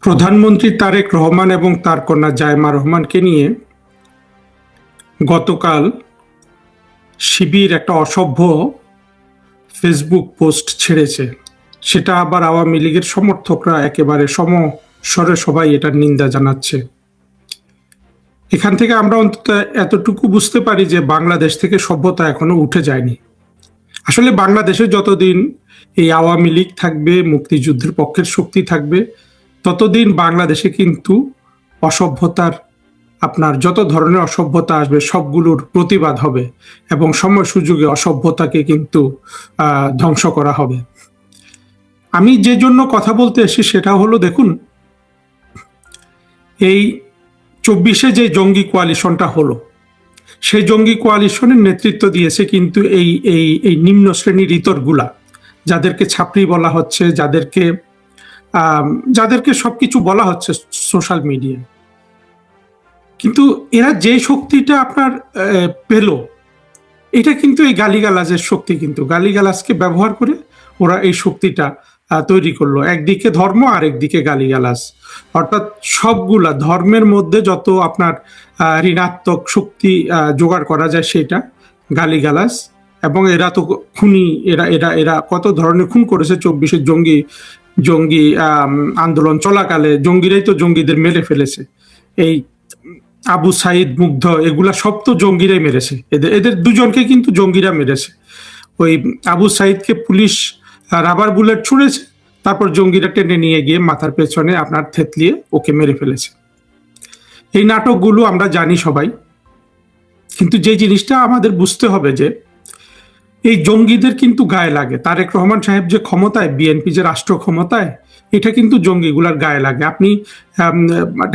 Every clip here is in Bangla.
প্রধানমন্ত্রী তারেক রহমান এবং তার কন্যা জায়মা রহমানকে নিয়ে গতকাল শিবির একটা অসভ্য ফেসবুক পোস্ট ছেড়েছে। সেটা আবার আওয়ামী লীগের সমর্থকরা একেবারে সমস্বরে সবাই এটার নিন্দা জানাচ্ছে। এখান থেকে আমরা অন্তত এতটুকু বুঝতে পারি যে বাংলাদেশ থেকে সভ্যতা এখনো উঠে যায়নি। আসলে বাংলাদেশে যতদিন এই আওয়ামী লীগ থাকবে, মুক্তিযুদ্ধের পক্ষের শক্তি থাকবে, ততদিন বাংলাদেশে কিন্তু অসভ্যতার যত ধরনের অসভ্যতা আসবে সবগুলোর প্রতিবাদ হবে এবং সময় সুযোগে অসভ্যতাকে কিন্তু ধ্বংস করা হবে। আমি যে জন্য কথা বলতে এসেছি সেটা হলো, দেখুন, এই 24-এ যে জঙ্গি কোয়ালিশনটা হলো, সেই জঙ্গি কোয়ালিশনের নেতৃত্ব দিয়েছে কিন্তু এই এই এই নিম্ন শ্রেণীর ইতরগুলা, যাদেরকে ছাত্রী বলা হচ্ছে, যাদেরকে সবকিছু বলা হচ্ছে সোশ্যাল মিডিয়ায়। কিন্তু এরা যে শক্তিটা পেল, এটা কিন্তু এই গালিগালাজের শক্তি, কিন্তু গালিগালাজকে ব্যবহার করে ওরা এই শক্তিটা তৈরি করলো। একদিকে ধর্ম আর একদিকে গালিগালাজ, অর্থাৎ সবগুলা ধর্মের মধ্যে যত ঋণাত্মক শক্তি জোগাড় করা যায় সেটা গালিগালাজ। এবং এরা তো খুনি, এরা এরা এরা কত ধরনের খুন করেছে। 24-এর জঙ্গি আন্দোলন চলাকালে জঙ্গিরাই তো জঙ্গিদের মেরে ফেলেছে। এই আবু সাইদ, মুগ্ধ, এগুলা সব তো জঙ্গিরাই মেরেছে। এদের দুজনকে কিন্তু জঙ্গিরা মেরেছে। ওই আবু সাইদকে পুলিশ রাবার বুলেট ছুঁড়েছে, তারপর জঙ্গিরা টেনে নিয়ে গিয়ে মাথার পেছনে থেতলিয়ে ওকে মেরে ফেলেছে। এই নাটকগুলো আমরা জানি সবাই, কিন্তু যে জিনিসটা আমাদের বুঝতে হবে যে এই জঙ্গিদের কিন্তু গায়ে লাগে। তারেক রহমান সাহেব যে ক্ষমতায়, বিএনপি যে রাষ্ট্র ক্ষমতায়, এটা কিন্তু জঙ্গিগুলার গায়ে লাগে। আপনি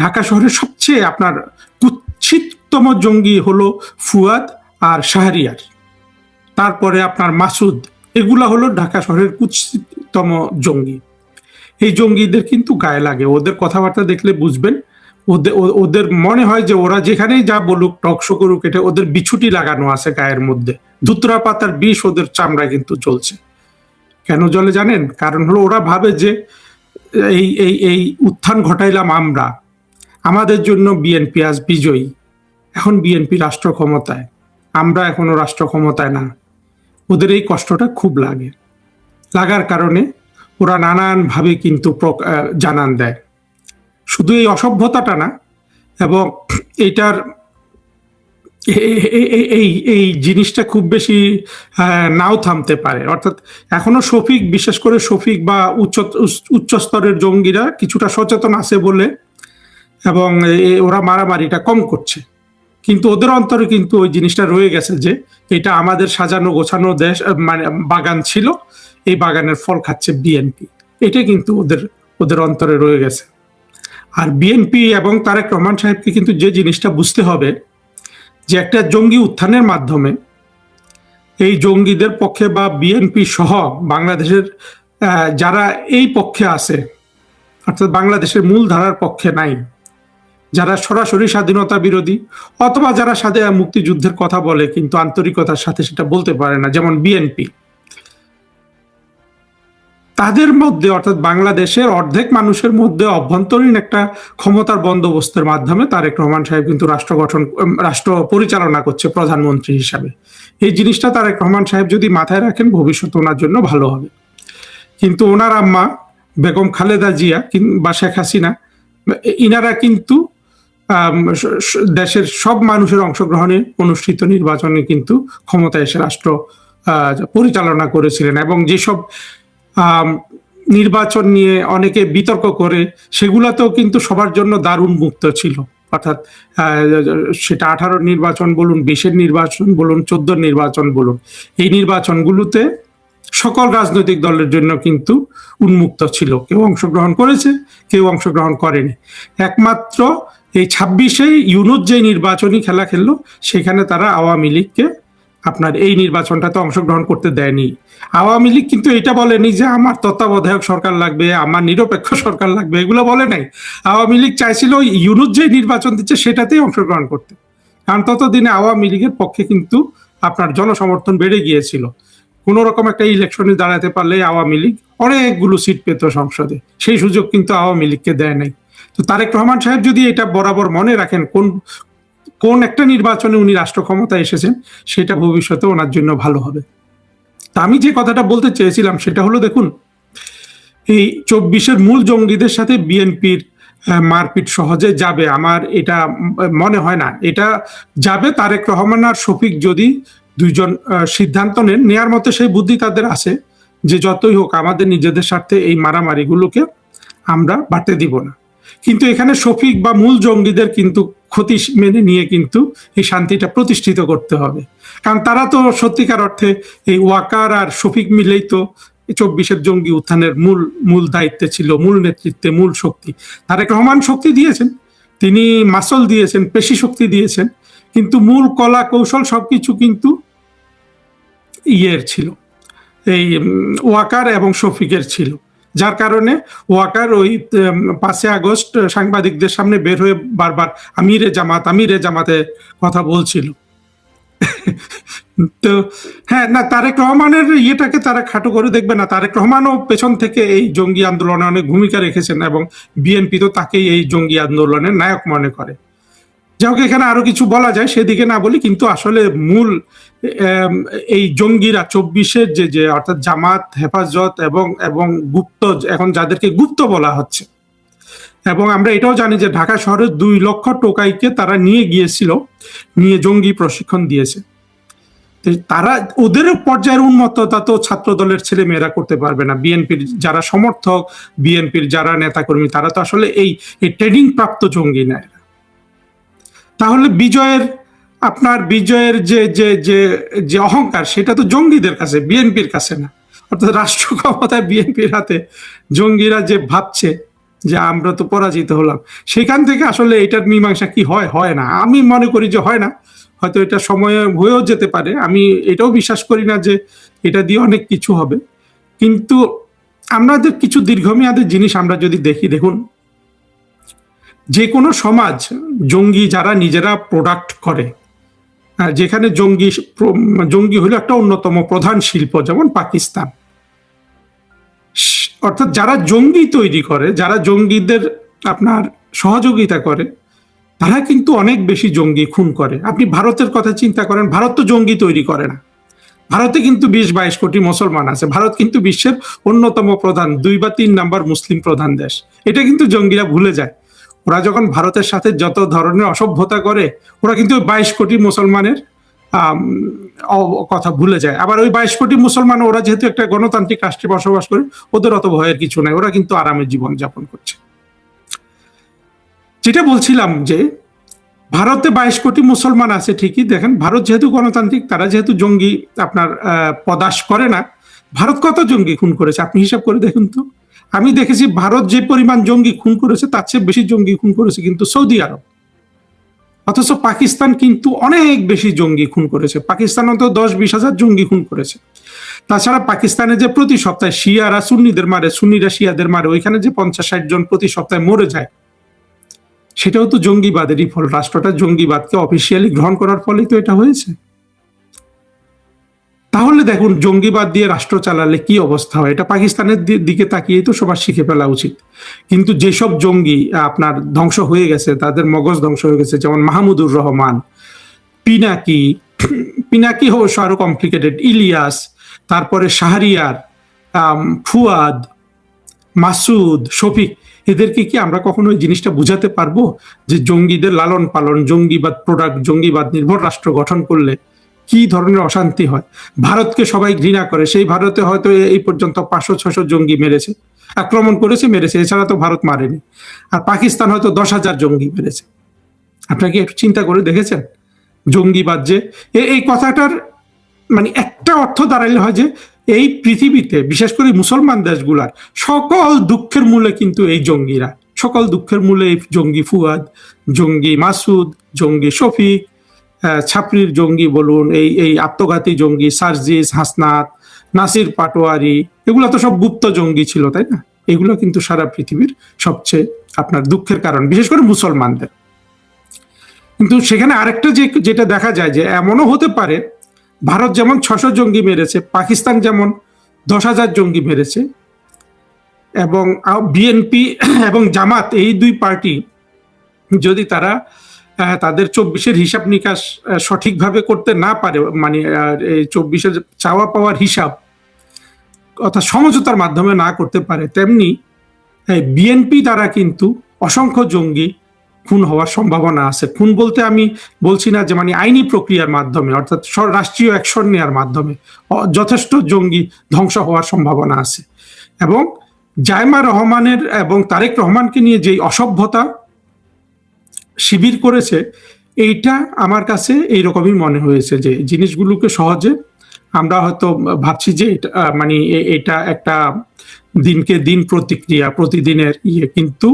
ঢাকা শহরের সবচেয়ে কুৎসিততম জঙ্গি হলো ফুয়াদ আর শাহরিয়ার, তারপরে মাসুদ, এগুলা হলো ঢাকা শহরের কুৎসিততম জঙ্গি। এই জঙ্গিদের কিন্তু গায়ে লাগে। ওদের কথাবার্তা দেখলে বুঝবেন, ওদের মনে হয় যে ওরা যেখানেই যা বলুক, টকশো করুক, এটা ওদের বিছুটি লাগানো আছে গায়ের মধ্যে। ধুতরা পাতার বিষ ওদের চামড়ায় কিন্তু চলছে। কেন জ্বলে জানেন? কারণ হলো ওরা ভাবে যে এই এই এই উত্থান ঘটাইলাম আমরা, আমাদের জন্য বিএনপি আজ বিজয়ী। এখন বিএনপি রাষ্ট্র ক্ষমতায়, আমরা এখনো রাষ্ট্র ক্ষমতায় না। ওদের এই কষ্টটা খুব লাগার কারণে ওরা নানানভাবে কিন্তু জানান দেয়। শুধু এই অসভ্যতাটা না, এবং এইটার এই জিনিসটা খুব বেশি নাও থামতে পারে। অর্থাৎ এখনো শফিক, বিশেষ করে শফিক বা উচ্চ স্তরের জঙ্গিরা কিছুটা সচেতন আছে বলে, এবং ওরা মারামারিটা কম করছে। কিন্তু ওদের অন্তরে কিন্তু ওই জিনিসটা রয়ে গেছে যে এটা আমাদের সাজানো গোছানো দেশ, বাগান ছিল, এই বাগানের ফল খাচ্ছে বিএনপি। এটা কিন্তু ওদের অন্তরে রয়ে গেছে। আর বিএনপি এবং তারেক রহমান সাহেবকে কিন্তু যে জিনিসটা বুঝতে হবে যে একটা জঙ্গি উত্থানের মাধ্যমে এই জঙ্গিদের পক্ষে বা বিএনপি সহ বাংলাদেশের যারা এই পক্ষে আছে, অর্থাৎ বাংলাদেশের মূল ধারার পক্ষে নাই, যারা সরাসরি স্বাধীনতা বিরোধী অথবা যারা মুক্তিযুদ্ধের কথা বলে কিন্তু আন্তরিকতার সাথে সেটা বলতে পারে না, যেমন বিএনপি, তাদের মধ্যে, অর্থাৎ বাংলাদেশের অর্ধেক মানুষের মধ্যে অভ্যন্তরীণ একটা ক্ষমতার বন্দোবস্তের মাধ্যমে তারেক রহমান সাহেব কিন্তু রাষ্ট্র পরিচালনা করছে প্রধানমন্ত্রী হিসাবে। এই জিনিসটা তারেক রহমান সাহেব যদি মাথায় রাখেন, ভবিষ্যৎ ওনার জন্য ভালো হবে। কিন্তু ওনার আম্মা বেগম খালেদা জিয়া বা শেখ হাসিনা, ইনারা কিন্তু দেশের সব মানুষের অংশগ্রহণে অনুষ্ঠিত নির্বাচনে কিন্তু ক্ষমতায় এসে রাষ্ট্র পরিচালনা করেছিলেন। এবং যেসব নির্বাচন নিয়ে অনেকে বিতর্ক করে, সেগুলাতেও কিন্তু সবার জন্য দারুণ মুক্ত ছিল। অর্থাৎ সেটা 18 নির্বাচন বলুন, 20-এর নির্বাচন বলুন, 14 নির্বাচন বলুন, এই নির্বাচনগুলোতে সকল রাজনৈতিক দলের জন্য কিন্তু উন্মুক্ত ছিল। কেউ অংশগ্রহণ করেছে, কেউ অংশগ্রহণ করেনি। একমাত্র এই 26-এ ইউনুস যে নির্বাচনী খেলা খেললো, সেখানে তারা আওয়ামী লীগকে এই নির্বাচনটাতে অংশগ্রহণ করতে দেয়নি। আওয়ামী লীগ কিন্তু এটা বলেনি যে আমার তত্ত্বাবধায়ক সরকার লাগবে, আমার নিরপেক্ষ সরকার লাগবে, এগুলো বলে নাই। আওয়ামী লীগ চাইছিল ইউনুস যে নির্বাচন দিচ্ছে সেটাতেই অংশগ্রহণ করতে, কারণ ততদিনে আওয়ামী লীগের পক্ষে কিন্তু জনসমর্থন বেড়ে গিয়েছিল। কোনো রকম একটা ইলেকশনে দাঁড়াতে পারলে আওয়ামী লীগ অনেকগুলো সিট পেত সংসদে, সেই সুযোগ কিন্তু আওয়ামী লীগকে দেয় নাই। তো তারেক রহমান সাহেব যদি এটা বরাবর মনে রাখেন কোন একটা নির্বাচনে উনি রাষ্ট্র ক্ষমতায় এসেছেন, সেটা ভবিষ্যতে ওনার জন্য ভালো হবে। তা আমি যে কথাটা বলতে চেয়েছিলাম সেটা হলো, দেখুন এই 24-এর মূল জঙ্গিদের সাথে বিএনপির মারপিট সহজে যাবে আমার এটা মনে হয় না। এটা যাবে তারেক রহমান আর শফিক যদি দুইজন সিদ্ধান্ত নেয়ার মতো সেই বুদ্ধি তাদের আছে যে যতই হোক আমাদের নিজেদের স্বার্থে এই মারামারিগুলোকে আমরা বাড়তে দিব না। কিন্তু এখানে শফিক বা মূল জঙ্গিদের কিন্তু ক্ষতি মেনে নিয়ে কিন্তু এই শান্তিটা প্রতিষ্ঠিত করতে হবে, কারণ তারা তো সত্যিকার অর্থে এই ওয়াকার আর শফিক মিলেই তো 24-এর জঙ্গি উত্থানের মূল দায়িত্বে ছিল, মূল নেতৃত্বে, মূল শক্তি। তারেক রহমান শক্তি দিয়েছেন, তিনি মাসল দিয়েছেন, পেশি শক্তি দিয়েছেন, কিন্তু মূল কলা কৌশল সবকিছু কিন্তু ইয়ের ছিল, এই ওয়াকার এবং শফিকের ছিল। যার কারণে ওয়াকার ওই 5 আগস্ট সাংবাদিকদের সামনে বের হয়ে বারবার আমিরে জামাতে কথা বলছিল। তো হ্যাঁ, না তারেক রহমানের ইয়েটাকে তারা খাটো করে দেখবে না। তারেক রহমানও পেছন থেকে এই জঙ্গি আন্দোলনে অনেক ভূমিকা রেখেছেন এবং বিএনপি তো তাকেই এই জঙ্গি আন্দোলনের নায়ক মনে করে। যাই হোক, এখানে আরো কিছু বলা যায়, সেদিকে না বলি, কিন্তু আসলে মূল এই জঙ্গিরা 24-এর যে অর্থাৎ জামাত, হেফাজত এবং গুপ্ত, এখন যাদেরকে গুপ্ত বলা হচ্ছে, এবং আমরা এটাও জানি যে ঢাকা শহরের 2 লক্ষ টোকাইকে তারা নিয়ে গিয়েছিল, নিয়ে জঙ্গি প্রশিক্ষণ দিয়েছে। তারা ওদের পর্যায়ের উন্মত্ততা তো ছাত্র দলের ছেলে মেয়েরা করতে পারবে না। বিএনপির যারা সমর্থক, বিএনপির যারা নেতাকর্মী, তারা তো আসলে এই ট্রেনিং প্রাপ্ত জঙ্গি না। তাহলে আপনার বিজয়ের যে অহংকার, সেটা তো জঙ্গিদের কাছে, বিএনপির কাছে না। অর্থাৎ রাষ্ট্র ক্ষমতায় বিএনপির হাতে জঙ্গিরা যে ভাবছে যে আমরা তো পরাজিত হলাম, সেখান থেকে আসলে এটার মীমাংসা কি হয় না। আমি মনে করি যে হয় না, হয়তো এটা সময় হয়েও যেতে পারে। আমি এটাও বিশ্বাস করি না যে এটা দিয়ে অনেক কিছু হবে, কিন্তু আমাদের কিছু দীর্ঘমেয়াদী জিনিস আমরা যদি দেখুন, যে কোনো সমাজ জঙ্গি যারা নিজেরা প্রোডাক্ট করে, যেখানে জঙ্গি হলো একটা অন্যতম প্রধান শিল্প, যেমন পাকিস্তান, অর্থাৎ যারা জঙ্গি তৈরি করে, যারা জঙ্গিদের আপনার সহযোগিতা করে, তারা কিন্তু অনেক বেশি জঙ্গি খুন করে। আপনি ভারতের কথা চিন্তা করেন, ভারত তো জঙ্গি তৈরি করে না। ভারতে কিন্তু 20-22 কোটি মুসলমান আছে। ভারত কিন্তু বিশ্বের অন্যতম প্রধান 2 বা 3 নাম্বার মুসলিম প্রধান দেশ। এটা কিন্তু জঙ্গিরা ভুলে যায়। ওরা যখন ভারতের সাথে যত ধরনের অসভ্যতা করে, ওরা কিন্তু 22 কোটি মুসলমানের কথা ভুলে যায়। আবার ওই 22 কোটি মুসলমান, ওরা যেহেতু একটা গণতান্ত্রিক রাষ্ট্রে বসবাস করে, ওদের অত ভয়ের কিছু নাই, ওরা কিন্তু আরামের জীবন যাপন করছে। যেটা বলছিলাম যে ভারতে 22 কোটি মুসলমান আছে ঠিকই, দেখেন ভারত যেহেতু গণতান্ত্রিক, তারা যেহেতু জঙ্গি আপনার পদাশ করে না, ভারত কত জঙ্গি খুন করেছে আপনি হিসাব করে দেখুন তো। আমি দেখেছি ভারত যে পরিমাণ জঙ্গি খুন করেছে, তার চেয়ে বেশি জঙ্গি খুন করেছে কিন্তু সৌদি আরব। অথচ পাকিস্তান কিন্তু অনেক বেশি জঙ্গি খুন করেছে। পাকিস্তান অন্তত 10-20 হাজার জঙ্গি খুন করেছে। তাছাড়া পাকিস্তানে যে প্রতি সপ্তাহে শিয়ারা সুন্নিদের মারে, সুন্নিরা শিয়াদের মারে, ওইখানে যে 50-60 জন প্রতি সপ্তাহে মরে যায়, সেটাও তো জঙ্গিবাদেরই ফল। রাষ্ট্রটা জঙ্গিবাদকে অফিসিয়ালি গ্রহণ করার ফলেই তো এটা হয়েছে। তাহলে দেখুন, জঙ্গিবাদ দিয়ে রাষ্ট্র চালালে কি অবস্থা হয়, এটা পাকিস্তানের দিকে তাকিয়েই তো সবার শিখে ফেলা উচিত। কিন্তু যেসব জঙ্গি আপনার ধ্বংস হয়ে গেছে, তাদের মগজ ধ্বংস হয়ে গেছে, যেমন মাহমুদুর রহমান, পিনাকি অবশ্য আরো কমপ্লিকেটেড, ইলিয়াস, তারপরে শাহরিয়ার, ফুয়াদ, মাসুদ, শফিক, এদেরকে কি আমরা কখনো ওই জিনিসটা বুঝাতে পারবো যে জঙ্গিদের লালন পালন, জঙ্গিবাদ প্রোডাক্ট, জঙ্গিবাদ নির্ভর রাষ্ট্র গঠন করলে কি ধরনের অশান্তি হয়? ভারতকে সবাই ঘৃণা করে, সেই ভারতে হয়তো এই পর্যন্ত 500-600 জঙ্গি মেরেছে, আক্রমণ করেছে, এছাড়া তো ভারত মারেনি। আর পাকিস্তান হয়তো 10,000 জঙ্গি মেরেছে। আপনারা কি একটু চিন্তা করে দেখেছেন জঙ্গিবাদ যে এই কথাটার মানে একটা অর্থ দাঁড়াইলে হয় যে এই পৃথিবীতে বিশেষ করে মুসলমান দেশগুলার সকল দুঃখের মূলে কিন্তু এই জঙ্গিরা, সকল দুঃখের মূলে এই জঙ্গি ফুয়াদ, জঙ্গি মাসুদ, জঙ্গি শফিক, ছাপড়ির জঙ্গি বলুন, এই আত্মঘাতী জঙ্গি সার্জিস, হাসনাত, নাসির পাটোয়ারি, এগুলো তো সব গুপ্ত জঙ্গি ছিল, তাই না? এগুলো কিন্তু সারা পৃথিবীর সবচেয়ে আপনার দুঃখের কারণ, বিশেষ করে মুসলমানদের। কিন্তু সেখানে আরেকটা যেটা দেখা যায় যে এমনও হতে পারে ভারত যেমন 600 জঙ্গি মেরেছে, পাকিস্তান যেমন 10,000 জঙ্গি মেরেছে, এবং বিএনপি এবং জামাত এই দুই পার্টি যদি তারা তাদের 24-এর হিসাব নিকাশ সঠিকভাবে করতে না পারে, মানে এই 24-এর চাওয়া পাওয়ার হিসাব অর্থাৎ সমঝোতার মাধ্যমে না করতে পারে, তেমনি বিএনপি দ্বারা কিন্তু অসংখ্য জঙ্গি খুন হওয়ার সম্ভাবনা আছে। খুন বলতে আমি বলছি না যে মানে আইনি প্রক্রিয়ার মাধ্যমে, অর্থাৎ রাষ্ট্রীয় অ্যাকশন নেওয়ার মাধ্যমে যথেষ্ট জঙ্গি ধ্বংস হওয়ার সম্ভাবনা আছে। এবং জায়মা রহমানের এবং তারেক রহমানকে নিয়ে যে অসভ্যতা শিবির করেছে, এইটা আমার কাছে এইরকমই মনে হয়েছে যে জিনিসগুলোকে সহজে আমরা হয়তো ভাবছি যে মানে এটা একটা দিনকে দিন প্রতিক্রিয়া, প্রতিদিনের কিন্তু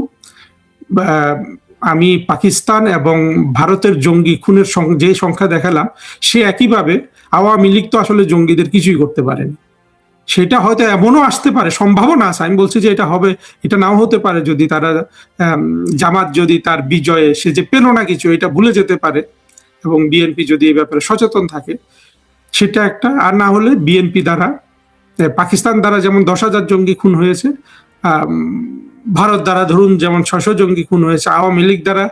আমি পাকিস্তান এবং ভারতের জঙ্গি খুনের যে সংখ্যা দেখালাম, সে একইভাবে আওয়ামী লীগ তো আসলে জঙ্গিদের কিছুই করতে পারেনি। সেটা হয়তো এমনও আসতে পারে, সম্ভাবনা আছে, আমি বলছি যে এটা হবে, এটা নাও হতে পারে, যদি তারা জামাত যদি তার বিজয়ে সে যে পেল না কিছু এটা ভুলে যেতে পারে, এবং বিএনপি যদি এই ব্যাপারে সচেতন থাকে, সেটা একটা। আর না হলে বিএনপি দ্বারা, পাকিস্তান দ্বারা যেমন 10,000 জঙ্গি খুন হয়েছে, ভারত দ্বারা ধরুন যেমন 600 জঙ্গি খুন হয়েছে, আওয়ামী লীগ দ্বারা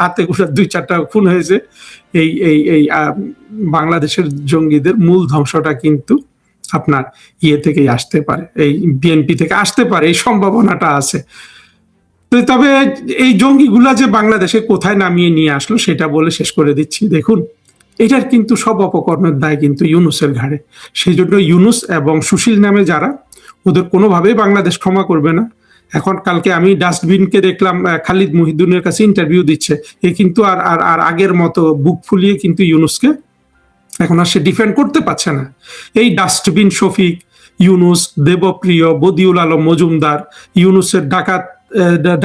হাতে গোটা 2-4টা খুন হয়েছে, এই এই এই বাংলাদেশের জঙ্গিদের মূল ধ্বংসটা কিন্তু আপনার থেকেই আসতে পারে, এই বিএনপি থেকে আসতে পারে, এই সম্ভাবনাটা আছে। তবে এই জঙ্গিগুলা যে বাংলাদেশে কোথায় নামিয়ে নিয়ে আসলো সেটা বলে শেষ করে দিচ্ছি। দেখুন, এটার কিন্তু সব অপকর্মের দায় কিন্তু ইউনূসের ঘাড়ে। সেই জন্য ইউনূস এবং সুশীল নামে যারা, ওদের কোনোভাবেই বাংলাদেশ ক্ষমা করবে না। এখন কালকে আমি ডাস্টবিনকে দেখলাম খালিদ মহিউদ্দিনের কাছে ইন্টারভিউ দিচ্ছে, এ কিন্তু আর আগের মতো বুক ফুলিয়ে কিন্তু ইউনূসকে এখন আর সে ডিফেন্ড করতে পারছে না। এই ডাস্টবিন শফিক, ইউনূস, দেবপ্রিয়, বদিউল আলম মজুমদার, ইউনূসের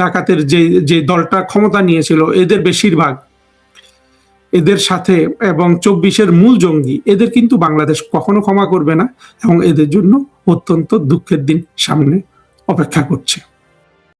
ডাকাতের যে দলটা ক্ষমতা নিয়েছিল, এদের বেশিরভাগ, এদের সাথে এবং 24-এর মূল জঙ্গি, এদের কিন্তু বাংলাদেশ কখনো ক্ষমা করবে না, এবং এদের জন্য অত্যন্ত দুঃখের দিন সামনে অপেক্ষা করছে।